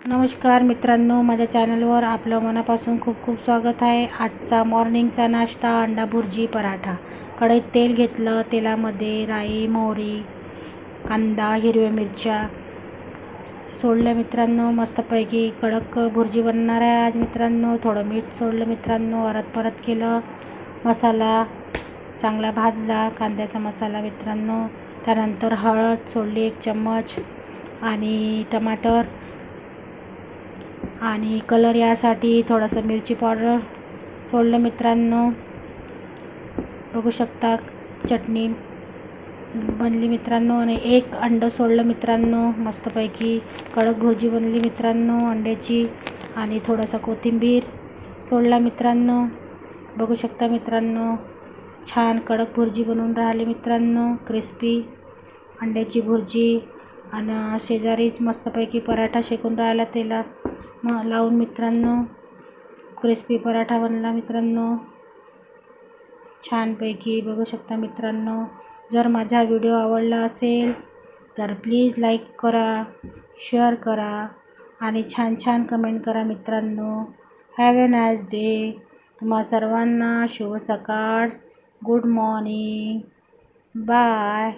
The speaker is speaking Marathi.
नमस्कार मित्रांनो, माझ्या चॅनलवर आपलं मनापासून खूप खूप स्वागत आहे। आजचा मॉर्निंगचा नाश्ता अंडा भुर्जी पराठा। कढईत तेल घेतलं, तेलामध्ये राई, मोहरी, कांदा, हिरव्या मिरच्या सोडल्या मित्रांनो। मस्तपैकी कडक भुर्जी बनणार आहे आज मित्रांनो। थोडं मीठ सोडलं मित्रांनो, परत केलं। मसाला चांगला भाजला, कांद्याचा मसाला मित्रांनो। त्यानंतर हळद सोडली 1 चम्मच आणि टमाटर आणि कलर यासाठी थोडंसं मिरची पावडर सोडलं मित्रांनो। बघू शकता चटणी बनली मित्रांनो आणि 1 अंडं सोडलं मित्रांनो। मस्तपैकी कडक भुर्जी बनली मित्रांनो अंड्याची आणि थोडासा कोथिंबीर सोडला मित्रांनो। बघू शकता मित्रांनो, छान कडक भुर्जी बनवून राहिली मित्रांनो, क्रिस्पी अंड्याची भुर्जी। आणि शेजारीच मस्तपैकी पराठा शेकून राहिला तेलात लावून मित्रांनो। क्रिस्पी पराठा बनला मित्रांनो छानपैकी। बघू शकता मित्रांनो, जर माझा व्हिडिओ आवडला असेल तर प्लीज लाईक करा, शेअर करा आणि छान छान कमेंट करा मित्रांनो। Have a nice day. तुम्हा सर्वांना शुभ सकाळ, गुड मॉर्निंग, बाय।